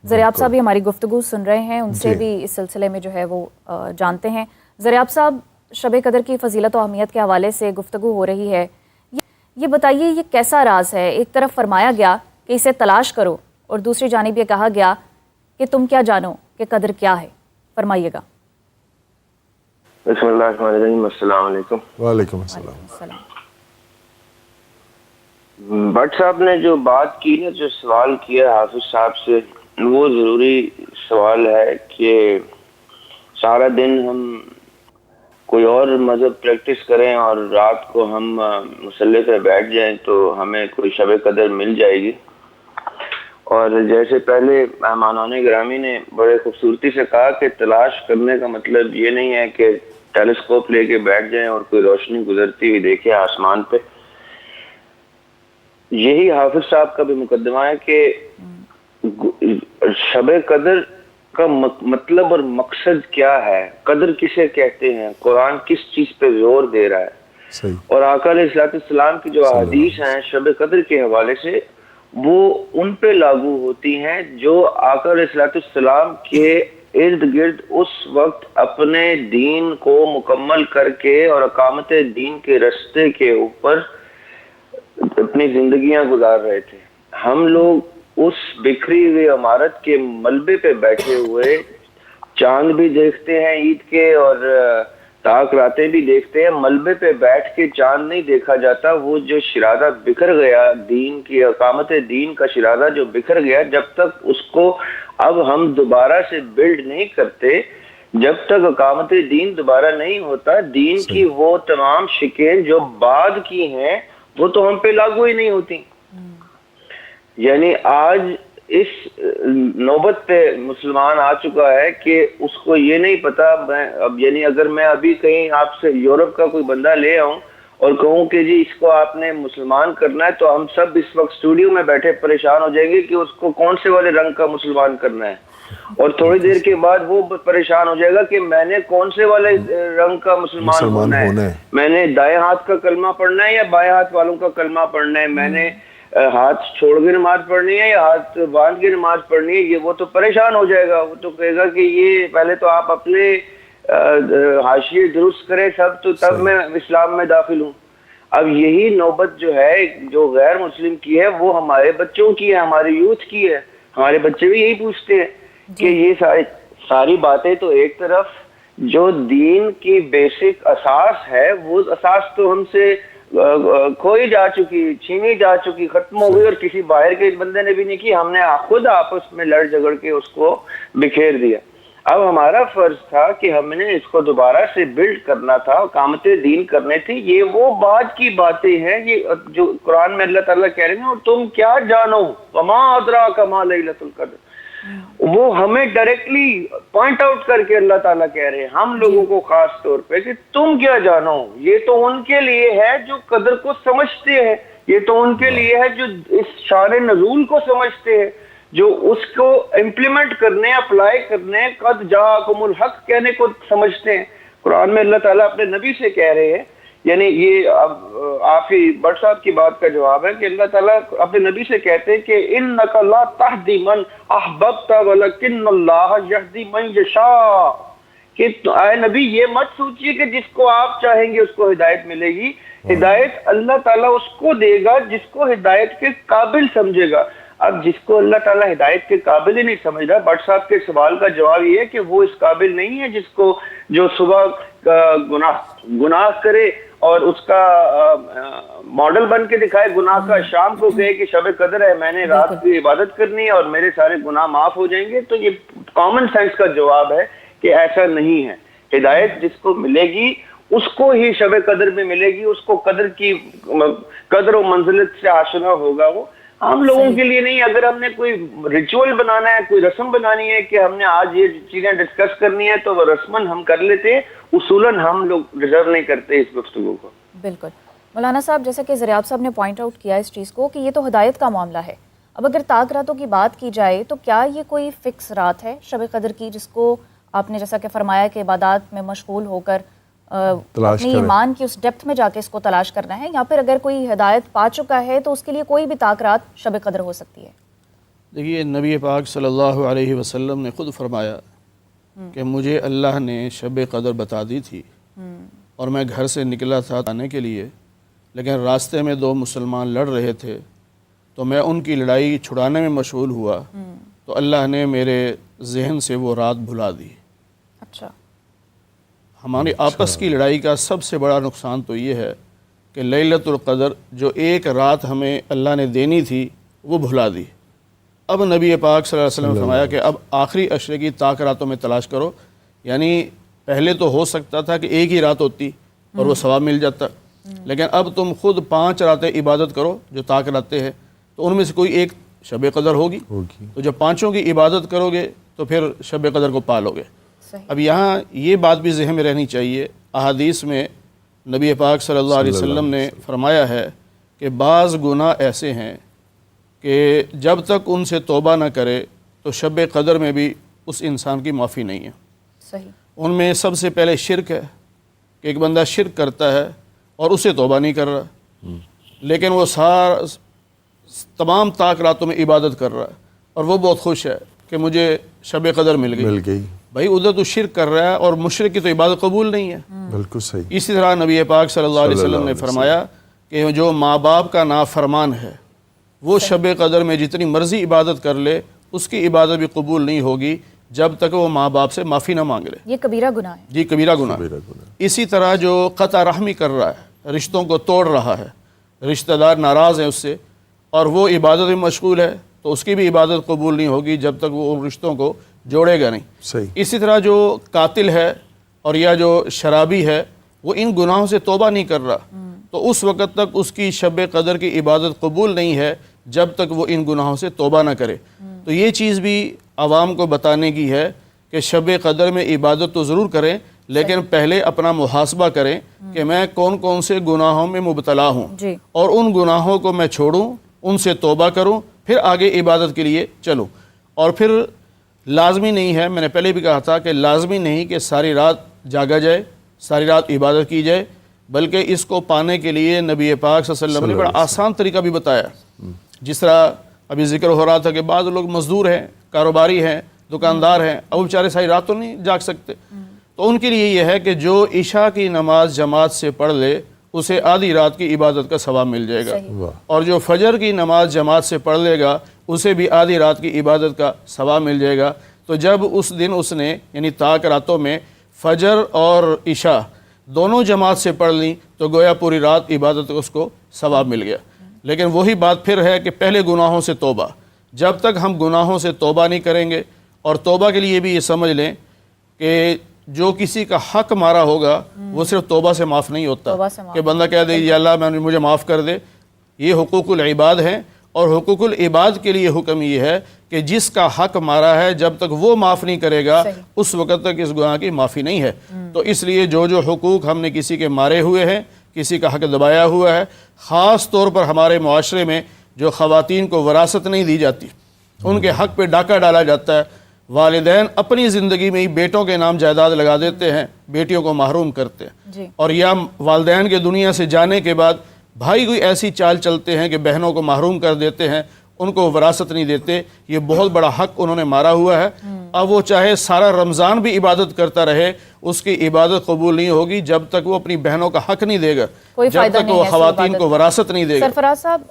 ज़रियाब साहब भी हमारी गुफ्तगू सुन रहे हैं, उनसे भी इस सिलसिले में जो है वो जानते हैं। ज़रियाब साहब, शब कदर की फ़जीलत और अहमियत के हवाले से गुफ्तगू हो रही है, ये बताइए ये कैसा राज है? एक तरफ फरमाया गया कि इसे तलाश करो और दूसरी जानिब ये कहा गया कि तुम क्या जानो कि कदर क्या है, फरमाइएगा। बिस्मिल्लाहिर्रहमानिर्रहीम, अस्सलाम वालेकुम। वालेकुम अस्सलाम। भट्ट साहब ने जो बात की ना, जो सवाल किया हाफिज साहब से, वो ज़रूरी सवाल है कि सारा दिन हम कोई और मज़हब प्रैक्टिस करें और रात को हम मुसल्ले पे बैठ जाएं तो हमें कोई शब कदर मिल जाएगी। और जैसे पहले मेहमानान गिरामी ने बड़े खूबसूरती से कहा कि तलाश करने का मतलब ये नहीं है कि टेलीस्कोप लेके बैठ जाएं और कोई रोशनी गुजरती हुई देखे आसमान पे। यही हाफिज साहब का भी मुकदमा है कि शब कदर का मतलब और मकसद क्या है, कदर किसे कहते हैं, कुरान किस चीज पे जोर दे रहा है। सही। और आका अलैहिस्सलाम की जो हदीस हैं शब कदर के हवाले से, वो उन पे लागू होती हैं जो आका अलैहिस्सलाम के इर्द गिर्द उस वक्त अपने दीन को मुकम्मल करके और अकामत दीन के रास्ते के ऊपर अपनी जिंदगियां गुजार रहे थे। हम लोग उस बिखरी हुई इमारत के मलबे पे बैठे हुए चांद भी देखते हैं ईद के और ताक रातें भी देखते हैं। मलबे पे बैठ के चांद नहीं देखा जाता। वो जो शिरादा बिखर गया, दीन की अकामत दीन का शिरादा जो बिखर गया, जब तक उसको अब हम दोबारा से बिल्ड नहीं करते, जब तक अकामत दीन दोबारा नहीं होता, दीन की वो तमाम शिकें जो बाद की हैं वो तो हम पे लागू ही नहीं होती। यानी आज इस नौबत पे मुसलमान आ चुका है कि उसको ये नहीं पता। मैं अब यानी अगर मैं अभी कहीं आपसे यूरोप का कोई बंदा ले आऊं और कहूं कि जी इसको आपने मुसलमान करना है, तो हम सब इस वक्त स्टूडियो में बैठे परेशान हो जाएंगे कि उसको कौन से वाले रंग का मुसलमान करना है। और थोड़ी देर के बाद वो परेशान हो जाएगा कि मैंने कौन से वाले रंग का मुसलमान होना है। मैंने दाएं हाथ का कलमा पढ़ना है या बाएं हाथ वालों का कलमा पढ़ना है, मैंने हाथ छोड़ के नमाज पढ़नी है या हाथ बांध के नमाज पढ़नी है। ये वो तो परेशान हो जाएगा। वो तो कहेगा कि ये पहले तो आप अपने हाशिए दुरुस्त करें सब, तो तब मैं इस्लाम में दाखिल हूँ। अब यही नौबत जो है, जो गैर मुस्लिम की है, वो हमारे बच्चों की है, हमारे यूथ की है। हमारे बच्चे भी यही पूछते हैं कि ये सारी बातें तो एक तरफ, जो दीन की बेसिक असास है, वो असास तो हमसे खोई जा चुकी, छीनी जा चुकी, खत्म हो गई, और किसी बाहर के बंदे ने भी नहीं की। हमने खुद आपस में लड़ झगड़ के उसको बिखेर दिया। अब हमारा फर्ज था कि हमने इसको दोबारा से बिल्ड करना था, कामते दीन करने थी। ये वो बाद की बातें हैं, ये जो कुरान में अल्लाह ताला कह रहे हैं, और तुम क्या जानो वमा अदराका मा लैलतुल कद्र, वो हमें डायरेक्टली पॉइंट आउट करके अल्लाह ताला कह रहे हैं हम लोगों को खास तौर पे कि तुम क्या जानो। ये तो उनके लिए है जो कदर को समझते हैं, ये तो उनके लिए है जो इस शान नज़ूल को समझते हैं, जो उसको इम्प्लीमेंट करने, अप्लाई करने, कद जाकुमुल हक कहने को समझते हैं। कुरान में अल्लाह ताला अपने नबी से कह रहे हैं, यानी ये अब आप ही भट्ट साहब की बात का जवाब है कि अल्लाह ताला अपने नबी से कहते हैं कि इन्नका ला तहदी मन अहबब्ता वलकिन्नल्लाह यहदी मन यशा, कि आए नबी ये मत सोचिए कि जिसको आप चाहेंगे उसको हिदायत मिलेगी। हिदायत अल्लाह ताला उसको देगा जिसको हिदायत के काबिल समझेगा। अब जिसको अल्लाह ताला हिदायत के काबिल ही नहीं समझ रहा, भट्ट साहब के सवाल का जवाब ये है कि वो इस काबिल नहीं है जिसको, जो सुबह गुनाह करे और उसका मॉडल बन के दिखाए गुनाह का, शाम को कहे कि शब कदर है, मैंने रात की इबादत करनी है और मेरे सारे गुनाह माफ हो जाएंगे। तो ये कॉमन सेंस का जवाब है कि ऐसा नहीं है। हिदायत जिसको मिलेगी उसको ही शब कदर में मिलेगी, उसको कदर की कदर और मंजिलत से आशना होगा। वो हम लोगों के लिए नहीं। अगर हमने कोई रिचुअल बनाना है, कोई रस्म बनानी है कि हमने आज ये चीजें डिस्कस करनी है, तो वो रस्मन हम कर लेते हैं, उसूलन हम लोग डिजर्व नहीं करते इस गुफ्तगू को। बिल्कुल मौलाना साहब, जैसे कि ज़रियाब साहब ने पॉइंट आउट किया इस चीज़ को कि ये तो हिदायत का मामला है। अब अगर ताक रातों की बात की जाए तो क्या ये कोई फिक्स रात है शब कदर की, जिसको आपने जैसा कि फरमाया कि इबादत में मशगूल होकर अपनी ईमान की उस डेप्थ में जाके इसको तलाश करना है, या फिर अगर कोई हिदायत पा चुका है तो उसके लिए कोई भी ताक रात शब कदर हो सकती है? देखिए नबी पाक सल्लल्लाहु अलैहि वसल्लम ने ख़ुद फरमाया कि मुझे अल्लाह ने शब क़दर बता दी थी और मैं घर से निकला था आने के लिए, लेकिन रास्ते में दो मुसलमान लड़ रहे थे तो मैं उनकी लड़ाई छुड़ाने में मशगूल हुआ तो अल्लाह ने मेरे जहन से वो रात भुला दी। अच्छा। हमारी आपस की लड़ाई का सबसे बड़ा नुकसान तो ये है कि लैलतुल क़दर जो एक रात हमें अल्लाह ने देनी थी वो भुला दी। अब नबी पाक सल्लल्लाहु अलैहि वसल्लम ने फरमाया कि अब आखिरी अशरे की ताक रातों में तलाश करो, यानी पहले तो हो सकता था कि एक ही रात होती और वो सवाब मिल जाता, लेकिन अब तुम खुद 5 रातें इबादत करो जो ताक रातें हैं, तो उनमें से कोई एक शब क़दर होगी। तो जब पाँचों की इबादत करोगे तो फिर शब क़दर को पालोगे। अब यहाँ ये बात भी ज़हन में रहनी चाहिए, अहादीस में नबी पाक सल्लल्लाहु अलैहि वसल्लम ने फरमाया है कि बाज़ गुनाह ऐसे हैं कि जब तक उनसे तौबा न करे तो शब क़दर में भी उस इंसान की माफ़ी नहीं है। सही। उनमें सबसे पहले शिरक है कि एक बंदा शिरक करता है और उसे तौबा नहीं कर रहा, लेकिन वो तमाम ताक रातों में इबादत कर रहा है और वो बहुत खुश है कि मुझे शब क़दर मिल गई। भाई उधर तो शिरक कर रहा है और मुशरिक की तो इबादत कबूल नहीं है। बिल्कुल सही। इसी तरह नबी पाक सल्लल्लाहु अलैहि वसल्लम ने फरमाया कि जो माँ बाप का नाफरमान है वो शब क़दर में जितनी मर्ज़ी इबादत कर ले उसकी इबादत भी कबूल नहीं होगी जब तक वो माँ बाप से माफ़ी ना मांग ले। ये कबीरा गुनाह है। जी कबीरा गुनाह। इसी तरह जो क़ता रहमी कर रहा है, रिश्तों को तोड़ रहा है, रिश्तेदार नाराज़ हैं उससे और वो इबादत में मशगूल है तो उसकी भी इबादत कबूल नहीं होगी जब तक वो उन रिश्तों को जोड़ेगा नहीं। सही। इसी तरह जो कातिल है और या जो शराबी है वो इन गुनाहों से तौबा नहीं कर रहा तो उस वक़्त तक उसकी शब क़दर की इबादत कबूल नहीं है जब तक वो इन गुनाहों से तौबा ना करे। तो ये चीज़ भी आवाम को बताने की है कि शब क़दर में इबादत तो ज़रूर करें, लेकिन पहले अपना मुहासबा करें कि मैं कौन कौन से गुनाहों में मुबतला हूँ और उन गुनाहों को मैं छोड़ूँ, उनसे तौबा करूँ, फिर आगे इबादत के लिए चलूँ। और फिर लाजमी नहीं है, मैंने पहले भी कहा था कि लाजमी नहीं कि सारी रात जागा जाए, सारी रात इबादत की जाए, बल्कि इसको पाने के लिए नबी पाक सल्लल्लाहु अलैहि वसल्लम ने बड़ा आसान तरीका भी बताया। जिस तरह अभी जिक्र हो रहा था कि बाद लोग मजदूर हैं, कारोबारी हैं, दुकानदार हैं, अब बेचारे सारी रात तो नहीं जाग सकते, तो उनके लिए यह है कि जो इशा की नमाज जमात से पढ़ ले उसे आधी रात की इबादत का सवाब मिल जाएगा, और जो फजर की नमाज जमात से पढ़ लेगा उसे भी आधी रात की इबादत का सवाब मिल जाएगा। तो जब उस दिन उसने यानी ताक रातों में फजर और इशा दोनों जमात से पढ़ ली तो गोया पूरी रात इबादत का उसको सवाब मिल गया। लेकिन वही बात फिर है कि पहले गुनाहों से तौबा, जब तक हम गुनाहों से तौबा नहीं करेंगे, और तौबा के लिए भी ये समझ लें कि जो किसी का हक मारा होगा वो सिर्फ तौबा से माफ़ नहीं होता कि बंदा कह दे या अल्लाह मुझे माफ़ कर दे। ये हुकूकुल इबाद हैं और हुकूकुल इबाद के लिए हुक्म ये है कि जिसका हक मारा है जब तक वो माफ़ नहीं करेगा उस वक़्त तक इस गुनाह की माफ़ी नहीं है। तो इसलिए जो जो हुकूक हमने किसी के मारे हुए हैं, किसी का हक दबाया हुआ है, ख़ास तौर पर हमारे मुआशरे में जो ख़वातीन को वरासत नहीं दी जाती, उनके हक़ पे डाका डाला जाता है। वालिदैन अपनी ज़िंदगी में ही बेटों के नाम जायदाद लगा देते हैं, बेटियों को महरूम करते हैं, और या वालिदैन के दुनिया से जाने के बाद भाई कोई ऐसी चाल चलते हैं कि बहनों को महरूम कर देते हैं, उनको वरासत नहीं देते। ये बहुत बड़ा हक़ उन्होंने मारा हुआ है। अब वो चाहे सारा रमज़ान भी इबादत करता रहे, उसकी इबादत कबूल नहीं होगी जब तक वो अपनी बहनों का हक नहीं देगा, जब तक वो ख़वातीन को वरासत नहीं देगा। सरफराज साहब,